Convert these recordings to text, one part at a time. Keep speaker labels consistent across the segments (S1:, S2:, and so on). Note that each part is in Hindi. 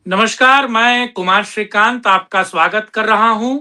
S1: नमस्कार, मैं कुमार श्रीकांत आपका स्वागत कर रहा हूं।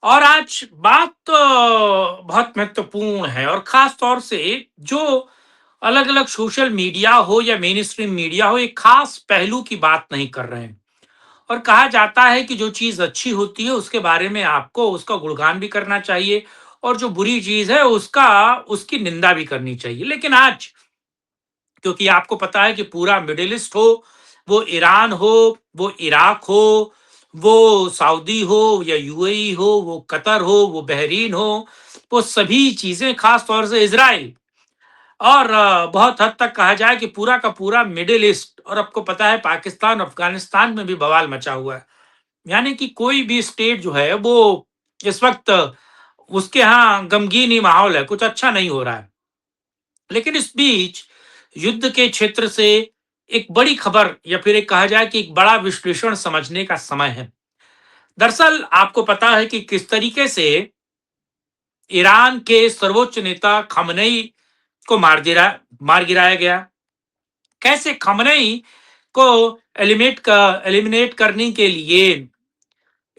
S1: और आज बात तो बहुत महत्वपूर्ण है और खास तौर से जो अलग-अलग सोशल मीडिया हो या मेन स्ट्रीम मीडिया हो, एक खास पहलू की बात नहीं कर रहे हैं। और कहा जाता है कि जो चीज़ अच्छी होती है उसके बारे में आपको उसका गुणगान भी करना चाहिए और जो बुरी चीज़ है उसका उसकी निंदा भी करनी चाहिए। लेकिन आज क्योंकि आपको पता है कि पूरा मिडिल ईस्ट हो, वो ईरान हो, वो इराक हो, वो सऊदी हो या यूएई हो, वो कतर हो, वो बहरीन हो, वो सभी चीज़ें खास तौर से इज़राइल और बहुत हद तक कहा जाए कि पूरा का पूरा मिडिल ईस्ट और आपको पता है पाकिस्तान, अफ़गानिस्तान में भी बवाल मचा हुआ है। यानी कि कोई भी स्टेट जो है वो इस वक़्त उसके यहाँ गमगीन ही माहौल है, कुछ अच्छा नहीं हो रहा है। लेकिन इस बीच युद्ध के क्षेत्र से एक बड़ी खबर या फिर एक कहा जाए कि एक बड़ा विश्लेषण समझने का समय है। दरअसल आपको पता है कि किस तरीके से ईरान के सर्वोच्च नेता खमनेई को मार गिराया गया। कैसे खमनेई को एलिमिनेट करने के लिए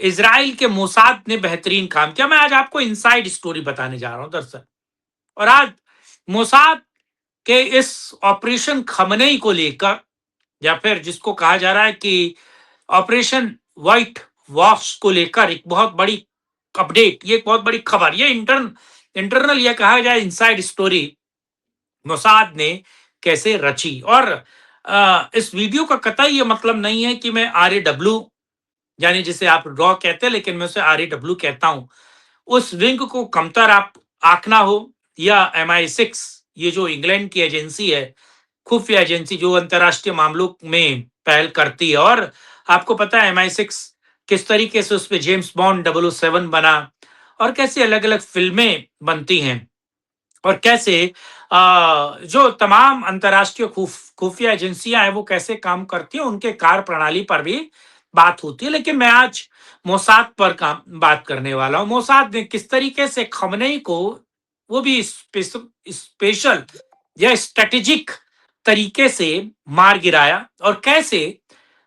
S1: इजराइल के मोसाद ने बेहतरीन काम किया। मैं आज आपको इनसाइड स्टोरी बताने जा रहा हूं दरअसल। और आज मोसाद के इस ऑपरेशन खमनेई को लेकर या फिर जिसको कहा जा रहा है कि ऑपरेशन व्हाइट वॉश को लेकर एक बहुत बड़ी अपडेट, ये एक बहुत बड़ी खबर, ये इंटरनल ये कहा जाए इनसाइड स्टोरी मोसाद ने कैसे रची। और इस वीडियो का कतई ये मतलब नहीं है कि मैं RAW यानी जिसे आप रॉ कहते हैं लेकिन मैं उसे RAW कहता हूं, उस विंग को कमतर आप आंकना हो या MI6 ये जो इंग्लैंड की एजेंसी है, खुफिया एजेंसी जो अंतर्राष्ट्रीय मामलों में पहल करती है। और आपको पता है MI6 किस तरीके से उसपे जेम्स बॉन्ड 007 बना और कैसे अलग-अलग फ़िल्में बनती हैं और कैसे जो तमाम अंतर्राष्ट्रीय खुफिया एजेंसियां हैं वो कैसे काम करती हैं, उनके कार्यप्रणाली पर भी बात होती है। लेकिन मैं आज मोसाद पर काम बात करने वाला हूं। मोसाद ने किस तरीके से खमनेई को वो भी स्पेशल या स्ट्रेटेजिक तरीके से मार गिराया और कैसे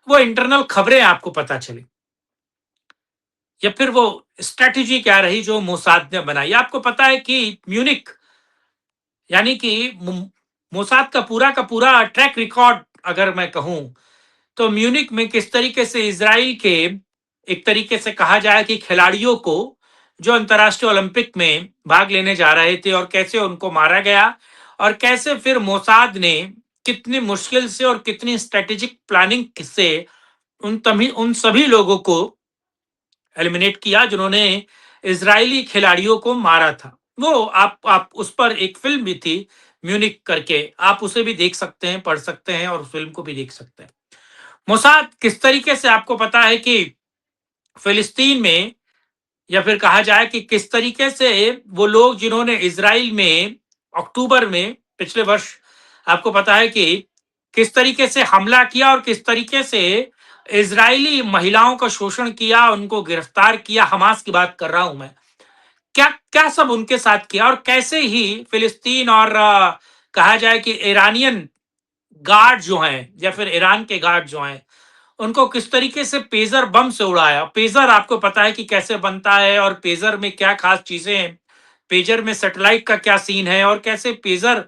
S1: वो इंटरनल खबरें आपको पता चली या फिर वो स्ट्रेटेजी क्या रही जो मोसाद ने बनाई। आपको पता है कि म्यूनिक यानी कि मोसाद का पूरा ट्रैक रिकॉर्ड अगर मैं कहूं तो म्यूनिक में किस तरीके से इजराइल के एक तरीके से कहा जाए कि खिलाड़ियों को जो अंतर्राष्ट्रीय ओलंपिक में भाग लेने जा रहे थे और कैसे उनको मारा गया और कैसे फिर मोसाद ने कितनी मुश्किल से और कितनी स्ट्रेटेजिक प्लानिंग से उन सभी लोगों को एलिमिनेट किया जिन्होंने इजरायली खिलाड़ियों को मारा था। वो आप उस पर एक फिल्म भी थी म्यूनिक करके, आप उसे भी देख सकते हैं, पढ़ सकते हैं और उस फिल्म को भी देख सकते हैं। मोसाद किस तरीके से आपको पता है कि फिलिस्तीन में या फिर कहा जाए कि किस तरीके से वो लोग जिन्होंने इजराइल में अक्टूबर में पिछले वर्ष आपको पता है कि किस तरीके से हमला किया और किस तरीके से इजरायली महिलाओं का शोषण किया, उनको गिरफ्तार किया, हमास की बात कर रहा हूं मैं। क्या क्या सब उनके साथ किया और कैसे ही फिलिस्तीन और कहा जाए कि ईरानियन गार्ड जो हैं या फिर ईरान के गार्ड जो हैं उनको किस तरीके से पेजर बम से उड़ाया। पेजर आपको पता है कि कैसे बनता है और पेजर में क्या खास चीजें हैं, पेजर में सैटेलाइट का क्या सीन है और कैसे पेजर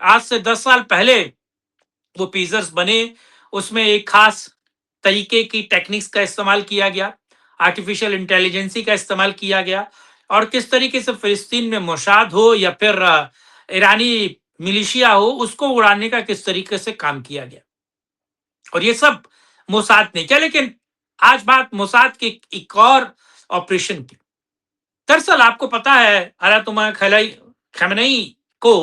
S1: आज से 10 साल पहले वो पेजर्स बने, उसमें एक खास तरीके की टेक्निक्स का इस्तेमाल किया गया, आर्टिफिशियल इंटेलिजेंसी का इस्तेमाल किया गया और किस तरीके से फिलिस्तीन में मोसाद हो या फिर ईरानी मिलिशिया हो उसको उड़ाने का किस तरीके से काम किया गया। और ये सब मोसाद ने किया। लेकिन आज बात मोसाद के एक और ऑपरेशन की। दरअसल आपको पता है अयातुल्ला खमेनेई को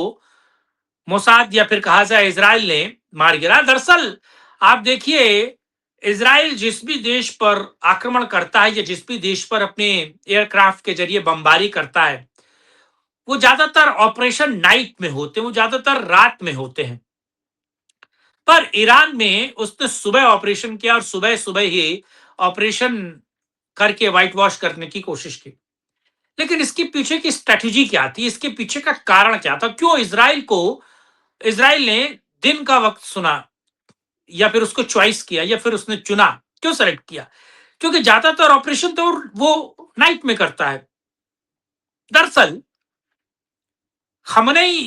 S1: मोसाद या फिर कहा जाए इजराइल ने मार गिराया। दरअसल आप देखिए इजराइल जिस भी देश पर आक्रमण करता है या जिस भी देश पर अपने एयरक्राफ्ट के जरिए बमबारी करता है वो ज्यादातर ऑपरेशन नाइट में होते हैं, वो ज्यादातर रात में होते हैं। पर ईरान में उसने सुबह ऑपरेशन किया और सुबह सुबह ही ऑपरेशन करके व्हाइट वॉश करने की कोशिश की। लेकिन इसके पीछे की स्ट्रेटेजी क्या थी, इसके पीछे का कारण क्या था, क्यों इजराइल ने दिन का वक्त सुना या फिर उसको चॉइस किया या फिर उसने चुना क्यों सेलेक्ट किया? क्योंकि ज्यादातर ऑपरेशन तो वो नाइट में करता है। दरअसल खमनई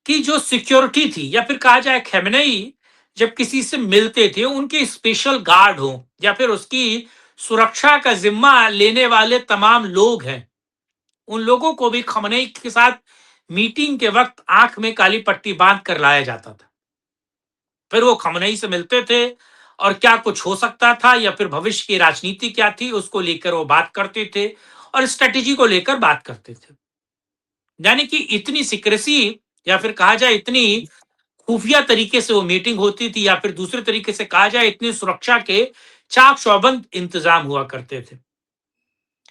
S1: की जो सिक्योरिटी थी, या फिर कहा जाए खमेनेई जब किसी से मिलते थे, उनके स्पेशल गार्ड हो या फिर उसकी सुरक्षा का जिम्मा लेने वाले तमाम लोग हैं, उन लोगों को भी खमनई के साथ मीटिंग के वक्त आंख में काली पट्टी बांध कर लाया जाता था। फिर वो खमनई से मिलते थे और क्या कुछ हो सकता था या फिर भविष्य की राजनीति क्या थी उसको लेकर वो बात करते थे और स्ट्रेटेजी को लेकर बात करते थे। यानी कि इतनी सिक्रेसी, या फिर कहा जाए इतनी खुफिया तरीके से वो मीटिंग होती थी, या फिर दूसरे तरीके से कहा जाए इतनी सुरक्षा के चाक चौबंद इंतजाम हुआ करते थे।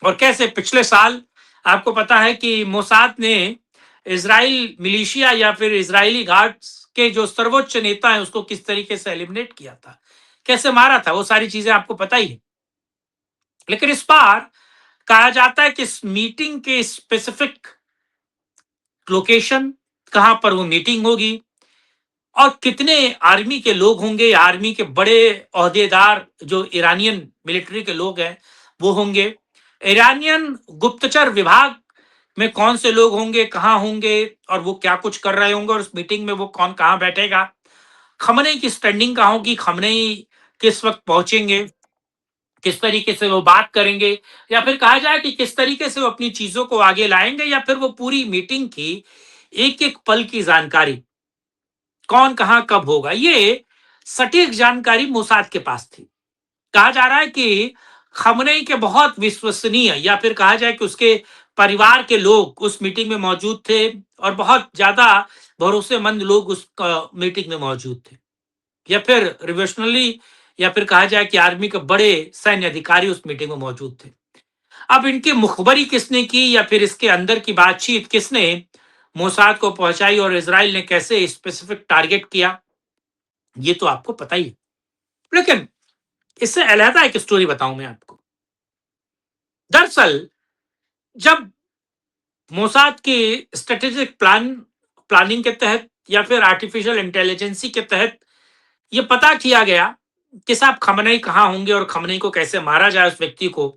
S1: और कैसे पिछले साल आपको पता है कि मोसाद ने इजराइल मिलिशिया या फिर इजरायली गार्ड्स के जो सर्वोच्च नेता है उसको किस तरीके से एलिमिनेट किया था, कैसे मारा था, वो सारी चीजें आपको पता ही है। लेकिन इस बार कहा जाता है कि इस मीटिंग के स्पेसिफिक लोकेशन, कहां पर वो मीटिंग होगी और कितने आर्मी के लोग होंगे, आर्मी के बड़े ओहदेदार जो ईरानियन मिलिट्री के लोग हैं वो होंगे, ईरानियन गुप्तचर विभाग में कौन से लोग होंगे, कहाँ होंगे और वो क्या कुछ कर रहे होंगे, और उस मीटिंग में वो कौन कहाँ बैठेगा, खमनई की स्टैंडिंग कहाँ होगी, खमनई किस वक्त पहुंचेंगे, किस तरीके से वो बात करेंगे, या फिर कहा जाए कि किस तरीके से वो अपनी चीजों को आगे लाएंगे, या फिर वो पूरी मीटिंग की एक एक पल की जानकारी, कौन कहां कब होगा, ये सटीक जानकारी मोसाद के पास थी। कहा जा रहा है कि खमनई के बहुत विश्वसनीय, या फिर कहा जाए कि उसके परिवार के लोग उस मीटिंग में मौजूद थे और बहुत ज्यादा भरोसेमंद लोग उस मीटिंग में मौजूद थे, या फिर रिवोल्यूशनरी या फिर कहा जाए कि आर्मी के बड़े सैन्य अधिकारी उस मीटिंग में मौजूद थे। अब इनकी मुखबरी किसने की या फिर इसके अंदर की बातचीत किसने मोसाद को पहुंचाई और इसराइल ने कैसे स्पेसिफिक टारगेट किया, ये तो आपको पता ही है। लेकिन इससे अलहदा एक स्टोरी बताऊं मैं आपको। दरअसल जब मोसाद की स्ट्रेटेजिक प्लानिंग के तहत या फिर आर्टिफिशियल इंटेलिजेंसी के तहत ये पता किया गया कि साहब खमनई कहाँ होंगे और खमनई को कैसे मारा जाए उस व्यक्ति को,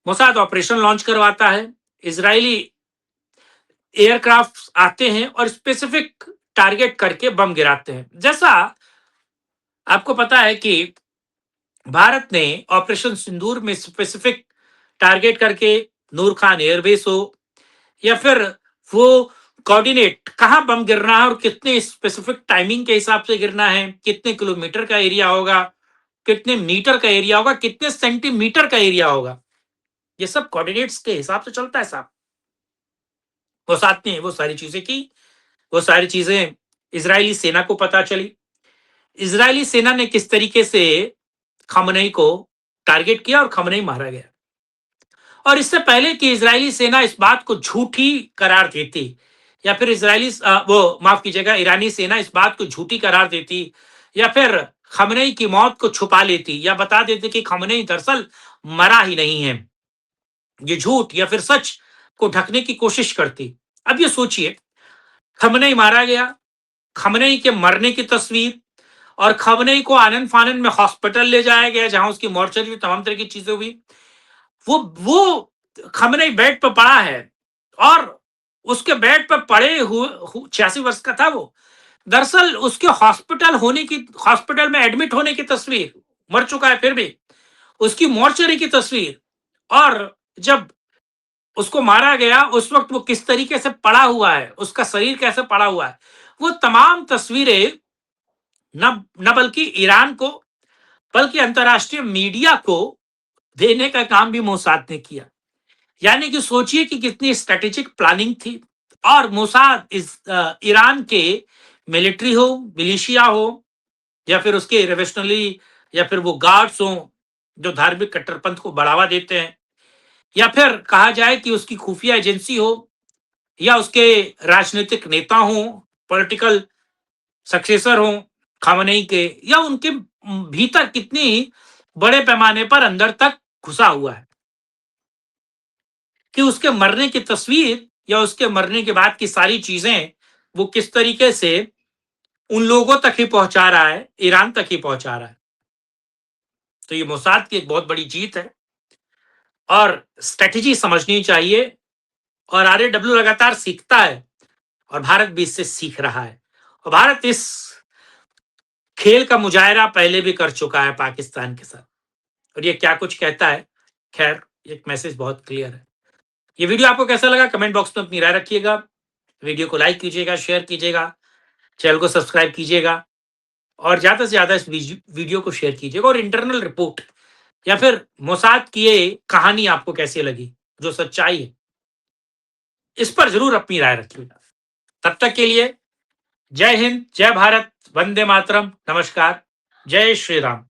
S1: मोसाद ऑपरेशन लॉन्च करवाता है। इजरायली एयरक्राफ्ट आते हैं और स्पेसिफिक टारगेट करके बम गिराते हैं। जैसा आपको पता है कि भारत ने ऑपरेशन सिंदूर में स्पेसिफिक टारगेट करके नूर खान एयरबेस हो या फिर वो कोऑर्डिनेट कहाँ बम गिरना है और कितने स्पेसिफिक टाइमिंग के हिसाब से गिरना है, कितने किलोमीटर का एरिया होगा, कितने मीटर का एरिया होगा, कितने सेंटीमीटर का एरिया होगा, ये सब कोऑर्डिनेट्स के हिसाब से चलता है साहब। वो साथ में वो सारी चीजें की, वो सारी चीजें इजरायली सेना को पता चली। इजरायली सेना ने किस तरीके से खमनई को टारगेट किया और खमनई मारा गया। और इससे पहले कि इजरायली सेना इस बात को झूठी करार देती या फिर वो माफ कीजिएगा, ईरानी सेना इस बात को झूठी करार देती या फिर खमनई की मौत को छुपा लेती या बता देती कि खमनई दरअसल मरा ही नहीं है, ये झूठ या फिर सच को ढकने की कोशिश करती। अब ये सोचिए, खमनई मारा गया, खमनई के मरने की तस्वीर और खमनई को आनन फानन में हॉस्पिटल ले जाया गया जहां उसकी मॉर्चरी तमाम तरह की चीजें हुई। वो खमनई बेड पर पड़ा है और उसके बेड पर पड़े हुए 86 वर्ष का था वो। दरअसल उसके हॉस्पिटल में एडमिट होने की तस्वीर, मर चुका है फिर भी उसकी मॉर्चरी की तस्वीर, और जब उसको मारा गया उस वक्त वो किस तरीके से पड़ा हुआ है, उसका शरीर कैसे पड़ा हुआ है, वो तमाम तस्वीरें न न बल्कि ईरान को बल्कि अंतर्राष्ट्रीय मीडिया को देने का काम भी मोसाद ने किया। यानी कि सोचिए कि कितनी स्ट्रेटेजिक प्लानिंग थी। और मोसाद ईरान के मिलिट्री हो, मिलिशिया हो या फिर उसके रेवोल्यूशनरी या फिर वो गार्ड्स हो जो धार्मिक कट्टरपंथ को बढ़ावा देते हैं, या फिर कहा जाए कि उसकी खुफिया एजेंसी हो या उसके राजनीतिक नेता हो, पॉलिटिकल सक्सेसर हो खामनेई के, या उनके भीतर कितनी बड़े पैमाने पर अंदर तक घुसा हुआ है कि उसके मरने की तस्वीर या उसके मरने के बाद की सारी चीजें वो किस तरीके से उन लोगों तक ही पहुंचा रहा है, ईरान तक ही पहुंचा रहा है। तो ये मोसाद की एक बहुत बड़ी जीत है और स्ट्रेटेजी समझनी चाहिए। और आरएडब्ल्यू लगातार सीखता है और भारत भी इससे सीख रहा है। और भारत इस खेल का मुजाहरा पहले भी कर चुका है पाकिस्तान के साथ, और ये क्या कुछ कहता है। खैर, एक मैसेज बहुत क्लियर है। ये वीडियो आपको कैसा लगा कमेंट बॉक्स में अपनी राय रखिएगा। वीडियो को लाइक कीजिएगा, शेयर कीजिएगा, चैनल को सब्सक्राइब कीजिएगा और ज्यादा से ज्यादा इस वीडियो को शेयर कीजिएगा। और इंटरनल रिपोर्ट या फिर मोसाद की ये कहानी आपको कैसी लगी, जो सच्चाई है, इस पर जरूर अपनी राय रखिएगा। तब तक के लिए जय हिंद, जय भारत, वंदे मातरम, नमस्कार, जय श्री राम।